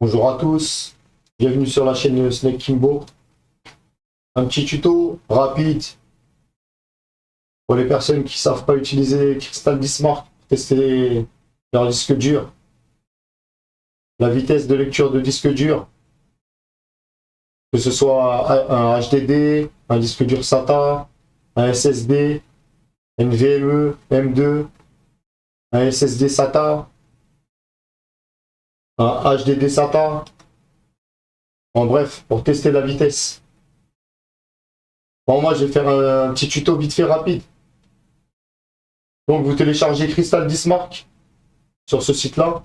Bonjour à tous, bienvenue sur la chaîne Snake Kimbo. Un petit tuto rapide pour les personnes qui ne savent pas utiliser Crystal Bismarck pour tester leur disque dur. La vitesse de lecture de disque dur, que ce soit un HDD, un disque dur SATA, un SSD, NVMe, M2, un SSD SATA, un HDD SATA. En bref, pour tester la vitesse. Bon, moi, je vais faire un petit tuto vite fait rapide. Donc, vous téléchargez Crystal Bismarck sur ce site-là.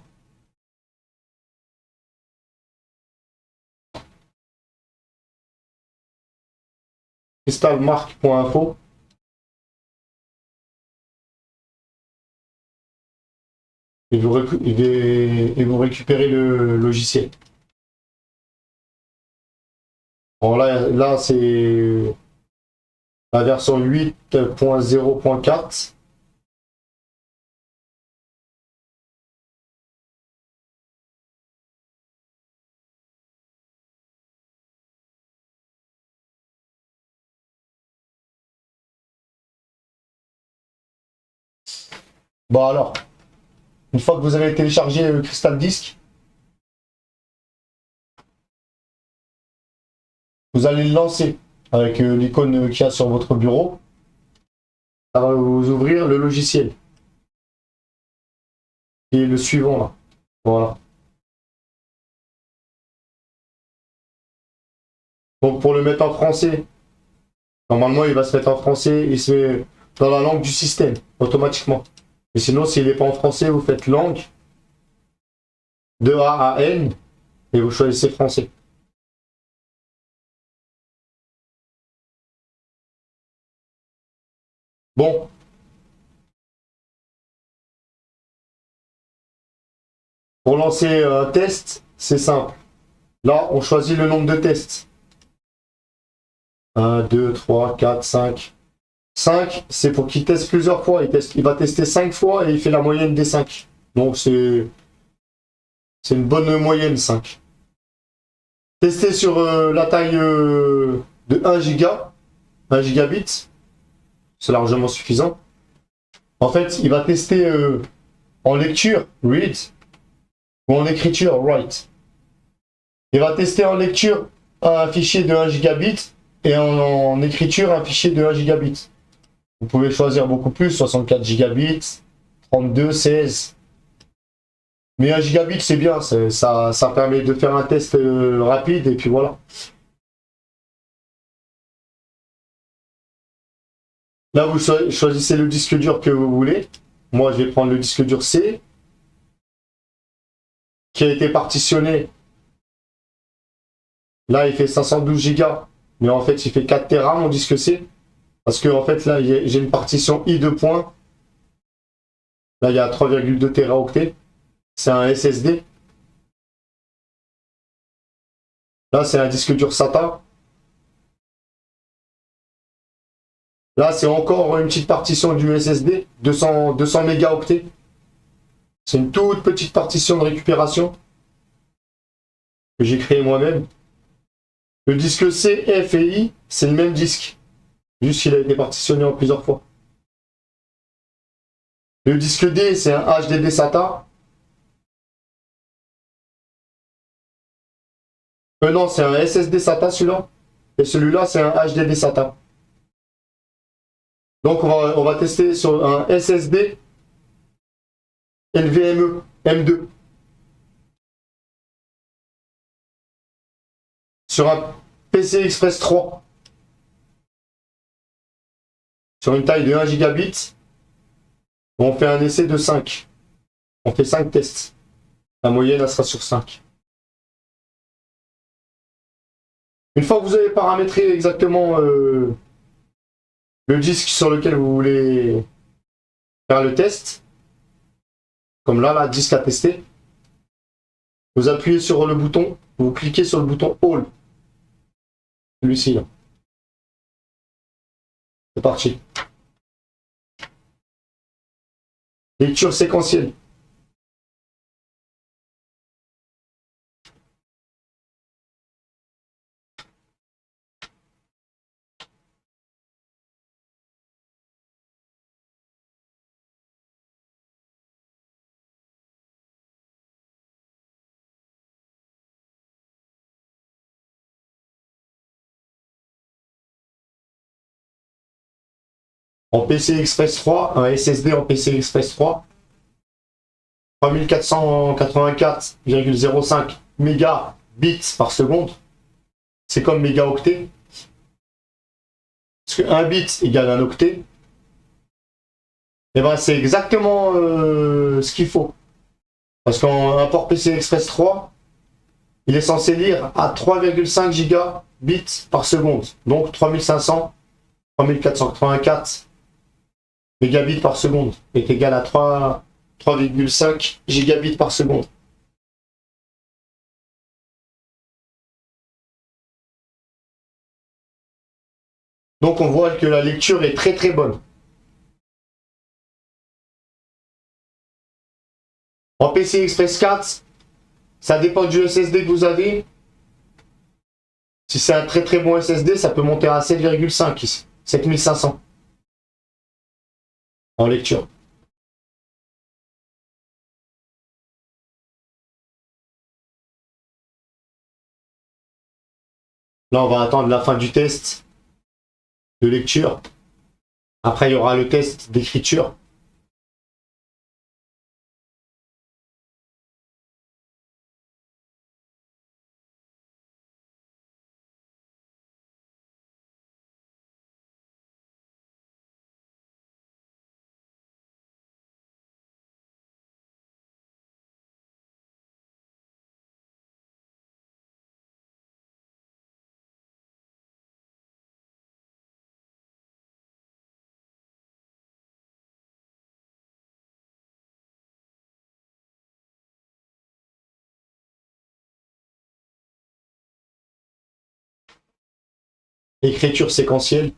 Crystalmark.info. Et vous récupérez le logiciel. Bon, là c'est la version 8.0.4. Bon alors, une fois que vous avez téléchargé le Crystal Disk, vous allez le lancer avec l'icône qu'il y a sur votre bureau. Ça va vous ouvrir le logiciel. Et le suivant là. Voilà. Donc pour le mettre en français, normalement il va se mettre en français et se met dans la langue du système, automatiquement. Et sinon, s'il n'est pas en français, vous faites langue de A à N et vous choisissez français. Bon, pour lancer un test, c'est simple. Là, on choisit le nombre de tests. 1, 2, 3, 4, 5. 5, c'est pour qu'il teste plusieurs fois. Il va tester 5 fois et il fait la moyenne des 5. Donc, c'est une bonne moyenne, 5. Tester sur la taille de 1 giga, 1 gigabit. C'est largement suffisant. En fait, il va tester en lecture, read, ou en écriture, write. Il va tester en lecture un fichier de 1 gigabit et en écriture un fichier de 1 gigabit. Vous pouvez choisir beaucoup plus, 64 gigabits, 32, 16. Mais 1 gigabit, c'est bien, ça permet de faire un test rapide et puis voilà. Là, vous choisissez le disque dur que vous voulez. Moi, je vais prendre le disque dur C, qui a été partitionné. Là, il fait 512 Go, mais en fait, il fait 4 Tera, mon disque C. Parce que, en fait, là, j'ai une partition I2 points. Là, il y a 3,2 Teraoctets. C'est un SSD. Là, c'est un disque dur SATA. Là, c'est encore une petite partition du SSD, 200 mégaoctets. C'est une toute petite partition de récupération que j'ai créée moi-même. Le disque C, F et I, c'est le même disque. Juste qu'il a été partitionné en plusieurs fois. Le disque D, c'est un HDD SATA. Non, c'est un SSD SATA celui-là. Et celui-là, c'est un HDD SATA. Donc, on va tester sur un SSD NVMe M2. Sur un PC Express 3. Sur une taille de 1 gigabit. On fait un essai de 5. On fait 5 tests. La moyenne, elle sera sur 5. Une fois que vous avez paramétré exactement le disque sur lequel vous voulez faire le test, comme là, disque à tester, vous appuyez sur le bouton, vous cliquez sur le bouton All. Celui-ci, là. C'est parti. Lecture séquentielle. En PC Express 3, un SSD en PC Express 3, 3484,05 mégabits par seconde. C'est comme mégaoctet. Parce que 1 bit égale un octet. Et ben c'est exactement ce qu'il faut. Parce qu'un port PC Express 3, il est censé lire à 3,5 gigabits par seconde. Donc 3500, 3484 mégabits par seconde est égal à 3,5 gigabits par seconde. Donc on voit que la lecture est très très bonne. En PC Express 4, ça dépend du SSD que vous avez. Si c'est un très très bon SSD, ça peut monter à 7,5 ici, 7500 en lecture. Là, on va attendre la fin du test de lecture. Après, il y aura le test d'écriture. Écriture séquentielle.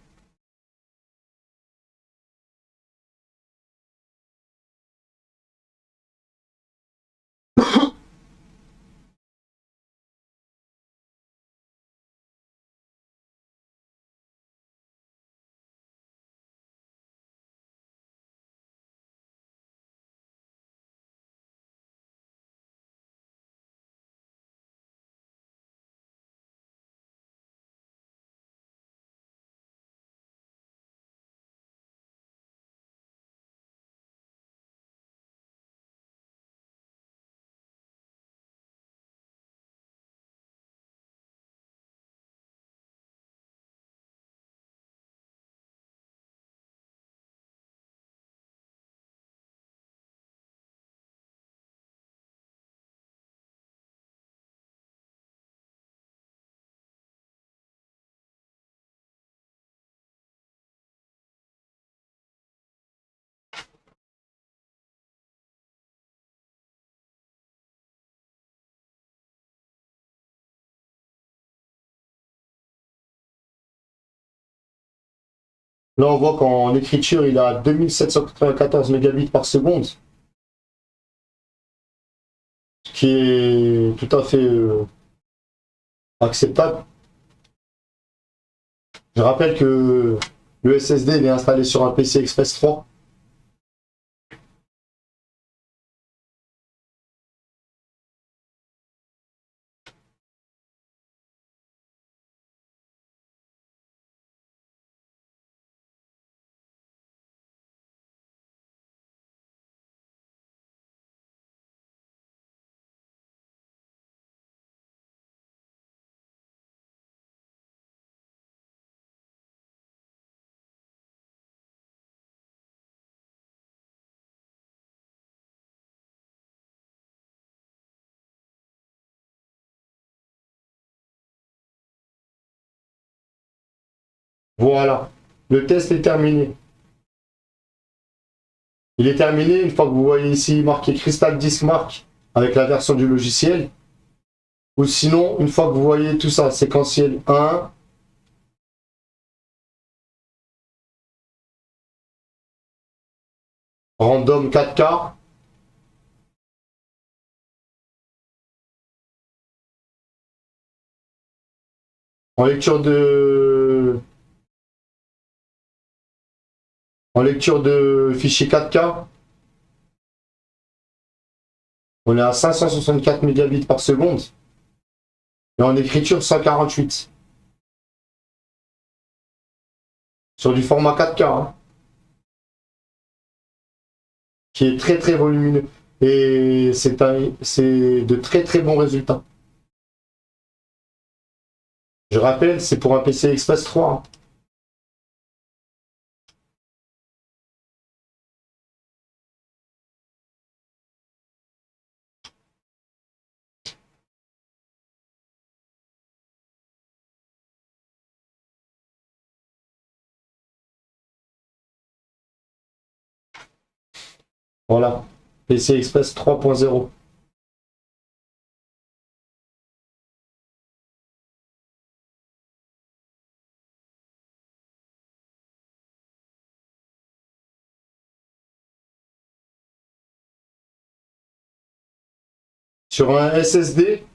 Là, on voit qu'en écriture, il a 2794 mégabits par seconde. Ce qui est tout à fait acceptable. Je rappelle que le SSD est installé sur un PC Express 3. Voilà, le test est terminé. Il est terminé une fois que vous voyez ici marqué Crystal Disk Mark avec la version du logiciel. Ou sinon, une fois que vous voyez tout ça, séquentiel 1, random 4K, en lecture de fichier 4K, on est à 564 mégabits par seconde. Et en écriture, 148. Sur du format 4K. Hein. qui est très très volumineux. Et c'est de très très bons résultats. Je rappelle, c'est pour un PC Express 3. Hein. Voilà, PC Express 3.0. Sur un SSD,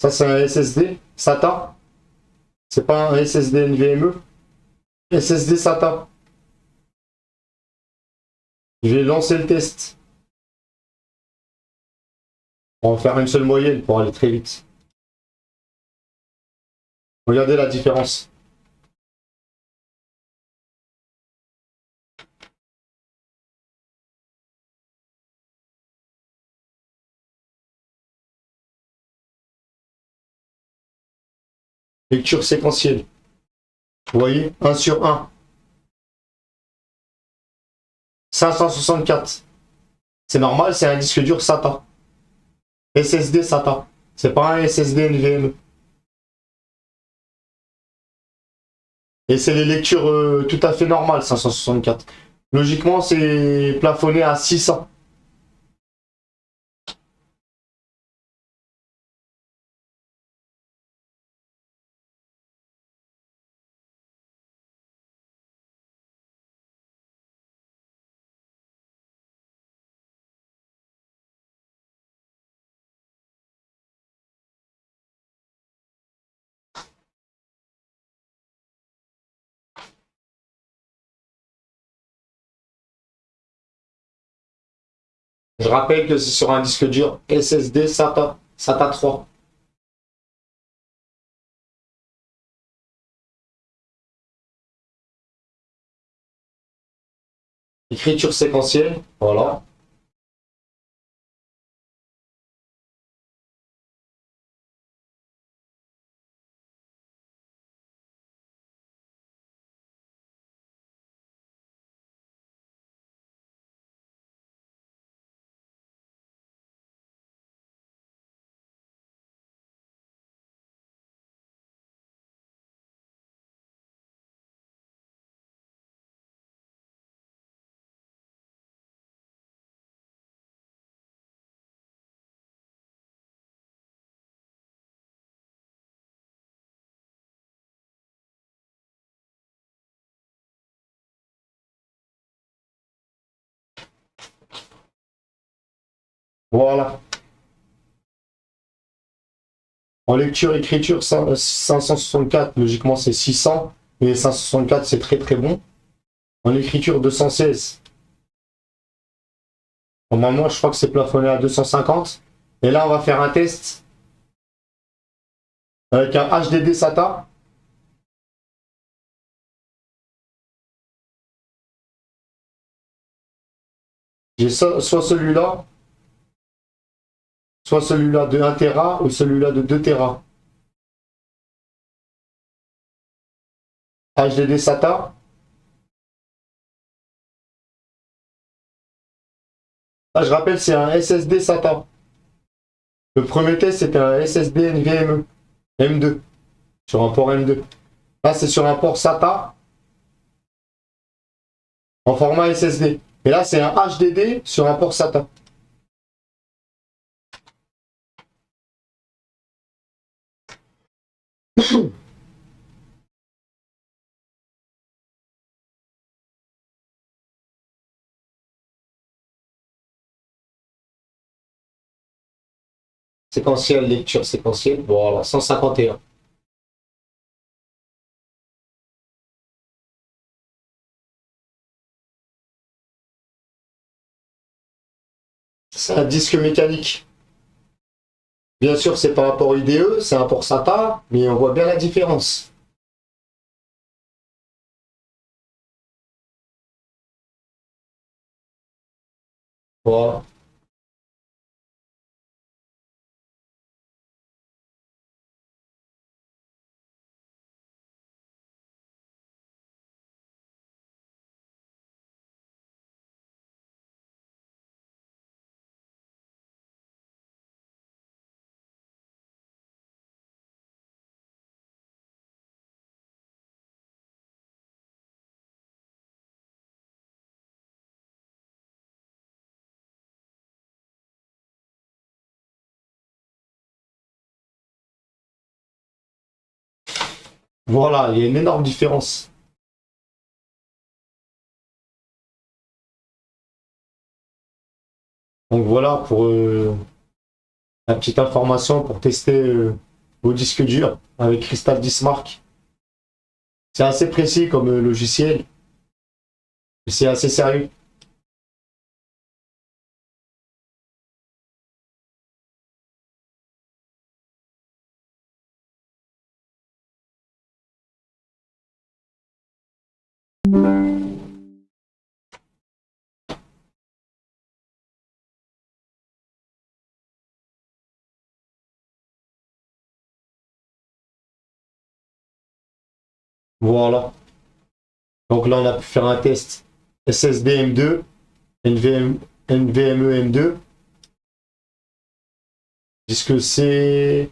ça c'est un SSD SATA, c'est pas un SSD NVMe, SSD SATA. Je vais lancer le test. On va faire une seule moyenne pour aller très vite. Regardez la différence. Lecture séquentielle. Vous voyez, 1 sur 1. 564. C'est normal, c'est un disque dur SATA. SSD SATA. C'est pas un SSD NVMe. Et c'est les lectures tout à fait normales, 564. Logiquement, c'est plafonné à 600. Je rappelle que c'est sur un disque dur SSD SATA, SATA 3. Écriture séquentielle, voilà. Voilà. En lecture, écriture, 564, logiquement c'est 600, mais 564 c'est très très bon. En écriture, 216. Normalement, je crois que c'est plafonné à 250. Et là, on va faire un test avec un HDD SATA. J'ai soit celui-là, soit celui-là de 1 Tera ou celui-là de 2 Tera. HDD SATA. Ah, je rappelle, c'est un SSD SATA. Le premier test, c'était un SSD NVMe M2, sur un port M2. Là, c'est sur un port SATA en format SSD. Et là, c'est un HDD sur un port SATA. Séquentiel, lecture séquentielle, voilà, 151. C'est un disque mécanique. Bien sûr, c'est par rapport IDE, c'est un port SATA, mais on voit bien la différence. Voilà. Voilà, il y a une énorme différence. Donc voilà pour la petite information pour tester vos disques durs avec Crystal Dismark. C'est assez précis comme logiciel, mais c'est assez sérieux. Voilà. Donc là, on a pu faire un test SSD M2, NVMe M2, disque C,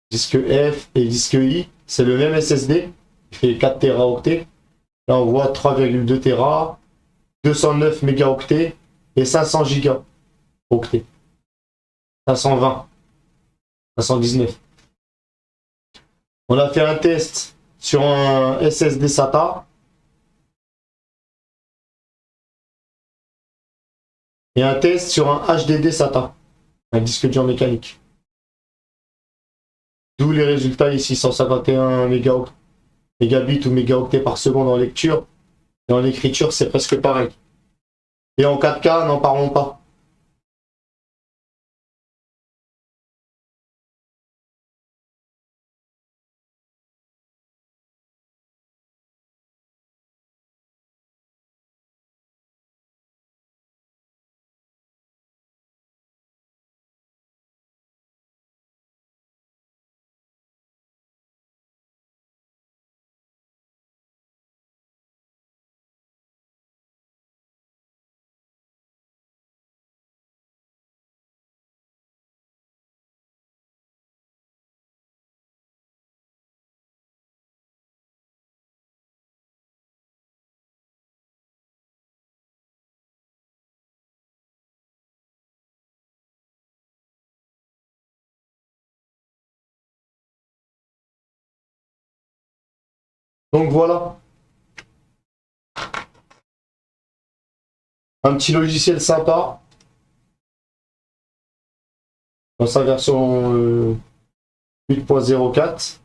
disque F et disque I. C'est le même SSD. Il fait 4 Teraoctets. Là, on voit 3,2 Tera, 209 mégaoctets et 500 gigaoctets. 520, 519. On a fait un test sur un SSD SATA et un test sur un HDD SATA, un disque dur mécanique. D'où les résultats ici, 151 mégabits ou mégaoctets par seconde en lecture. Et en écriture, c'est presque pareil. Et en 4K, n'en parlons pas. Donc voilà, un petit logiciel sympa dans sa version 8.04.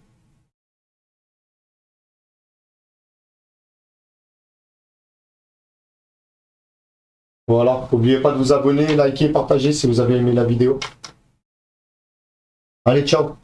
Voilà, n'oubliez pas de vous abonner, liker, partager si vous avez aimé la vidéo. Allez, ciao!